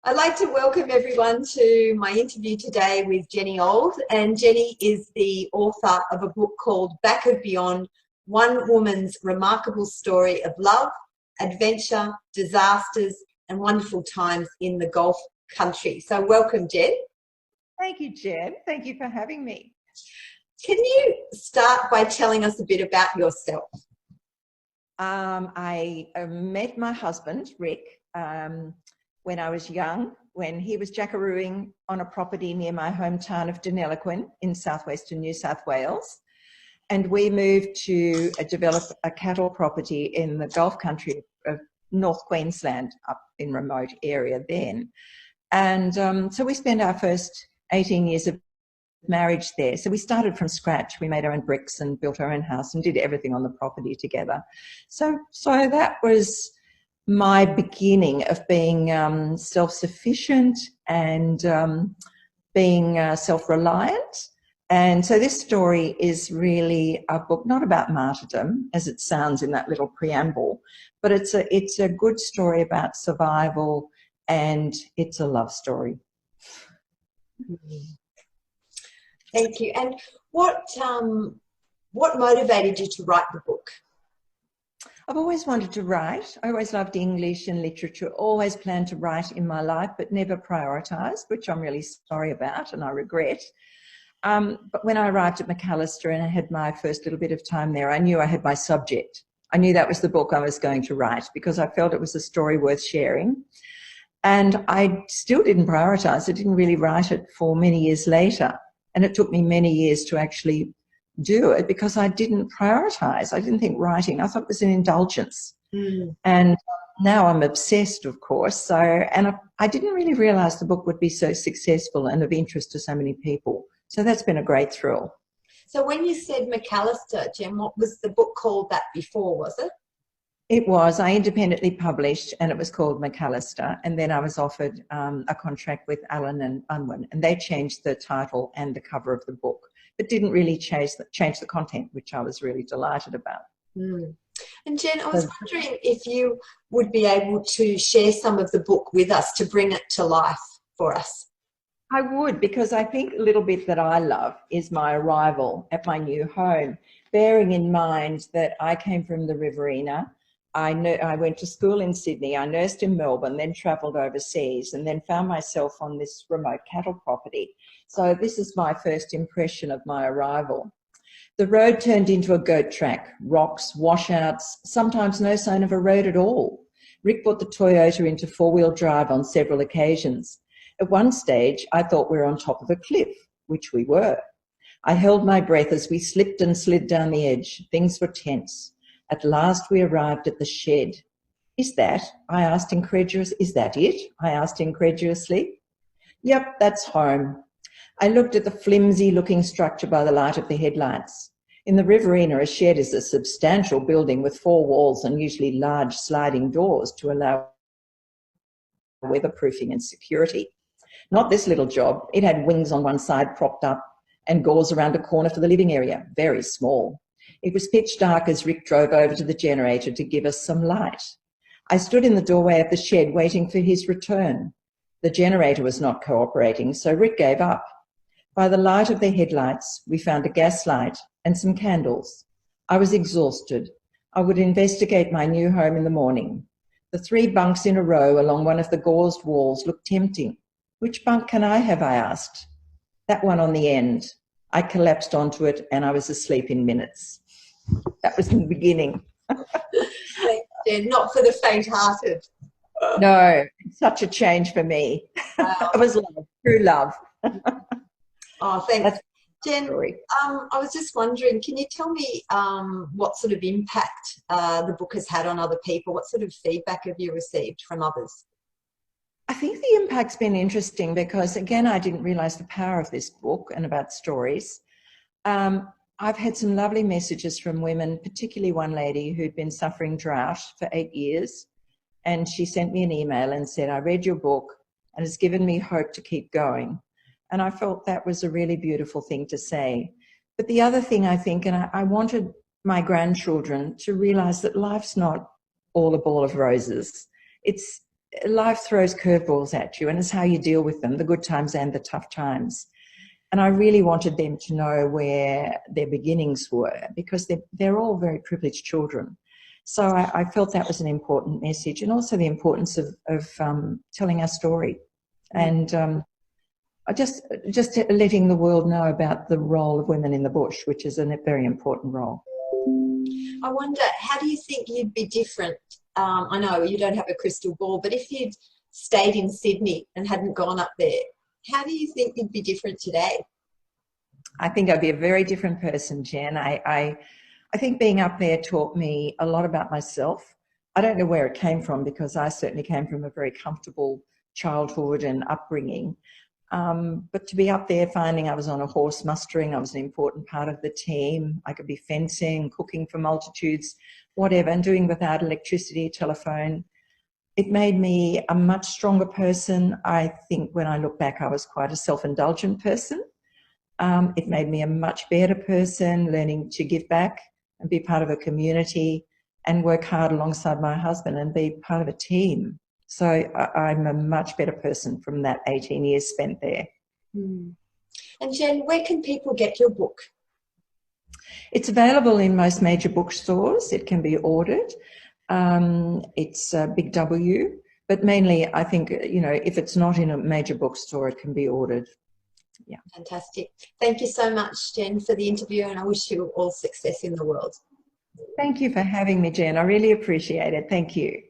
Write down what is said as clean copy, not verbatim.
I'd like to welcome everyone to my interview today with Jenny Old. And Jenny is the author of a book called Back of Beyond, One Woman's Remarkable Story of Love, Adventure, Disasters and Wonderful Times in the Gulf Country. So welcome, Jen. Thank you, Jen. Thank you for having me. Can you start by telling us a bit about yourself? I met my husband, Rick, when I was young, when he was jackarooing on a property near my hometown of Deniliquin in southwestern New South Wales. And we moved to develop a cattle property in the Gulf Country of North Queensland, up in remote area then. And so we spent our first 18 years of marriage there. So we started from scratch. We made our own bricks and built our own house and did everything on the property together. So that was my beginning of being self-sufficient and being self-reliant. And so this story is really a book not about martyrdom, as it sounds in that little preamble, but it's a good story about survival, and it's a love story. Thank you. And what motivated you to write the book? I've always wanted to write. I always loved English and literature, always planned to write in my life, but never prioritised, which I'm really sorry about and I regret. But when I arrived at Macalester and I had my first little bit of time there, I knew I had my subject. I knew that was the book I was going to write because I felt it was a story worth sharing. And I still didn't prioritise. I didn't really write it for many years later. And it took me many years to actually do it because I didn't prioritise. I didn't think writing, I thought it was an indulgence. And now I'm obsessed, of course. And I didn't really realise the book would be so successful and of interest to so many people. So that's been a great thrill. So when you said Macalester, Jen, what was the book called that before, was it? It was. I independently published and it was called Macalester. And then I was offered a contract with Allen and Unwin, and they changed the title and the cover of the book, but didn't really change the content, which I was really delighted about. And Jen, I was wondering if you would be able to share some of the book with us to bring it to life for us. I would, because I think a little bit that I love is my arrival at my new home, bearing in mind that I came from the Riverina. I went to school in Sydney, I nursed in Melbourne, then travelled overseas and then found myself on this remote cattle property. So this is my first impression of my arrival. The road turned into a goat track, rocks, washouts, sometimes no sign of a road at all. Rick brought the Toyota into four-wheel drive on several occasions. At one stage, I thought we were on top of a cliff, which we were. I held my breath as we slipped and slid down the edge. Things were tense. At last we arrived at the shed. Is that? I asked incredulously. Is that it? I asked incredulously. Yep, that's home. I looked at the flimsy-looking structure by the light of the headlights. In the Riverina, a shed is a substantial building with four walls and usually large sliding doors to allow weatherproofing and security. Not this little job. It had wings on one side propped up and gauze around a corner for the living area, very small. It was pitch dark as Rick drove over to the generator to give us some light. I stood in the doorway of the shed waiting for his return. The generator was not cooperating, so Rick gave up. By the light of the headlights, we found a gas light and some candles. I was exhausted. I would investigate my new home in the morning. The 3 bunks in a row along one of the gauzed walls looked tempting. Which bunk can I have? I asked. That one on the end. I collapsed onto it and I was asleep in minutes. That was in the beginning. Not for the faint-hearted. No, such a change for me. Wow. It was love, true love. Oh, thanks. That's Jen, I was just wondering, can you tell me what sort of impact the book has had on other people? What sort of feedback have you received from others? I think the impact's been interesting because, again, I didn't realise the power of this book and about stories. I've had some lovely messages from women, particularly one lady who'd been suffering drought for 8 years. And she sent me an email and said, I read your book and it's given me hope to keep going. And I felt that was a really beautiful thing to say. But the other thing I think, and I wanted my grandchildren to realise that life's not all a ball of roses. life throws curveballs at you, and it's how you deal with them, the good times and the tough times. And I really wanted them to know where their beginnings were, because they're all very privileged children. So I felt that was an important message, and also the importance of telling our story, and I just letting the world know about the role of women in the bush, which is a very important role. I wonder, how do you think you'd be different? I know you don't have a crystal ball, but if you'd stayed in Sydney and hadn't gone up there, how do you think you'd be different today? I think I'd be a very different person, Jen. I think being up there taught me a lot about myself. I don't know where it came from, because I certainly came from a very comfortable childhood and upbringing. But to be up there, finding I was on a horse mustering, I was an important part of the team. I could be fencing, cooking for multitudes, whatever, and doing without electricity, telephone. It made me a much stronger person. I think when I look back, I was quite a self-indulgent person. It made me a much better person, learning to give back and be part of a community and work hard alongside my husband and be part of a team. So I'm a much better person from that 18 years spent there. And Jen, where can people get your book? It's available in most major bookstores. It can be ordered. It's Big W, but mainly I think, if it's not in a major bookstore, it can be ordered. Yeah. Fantastic. Thank you so much, Jen, for the interview, and I wish you all success in the world. Thank you for having me, Jen. I really appreciate it. Thank you.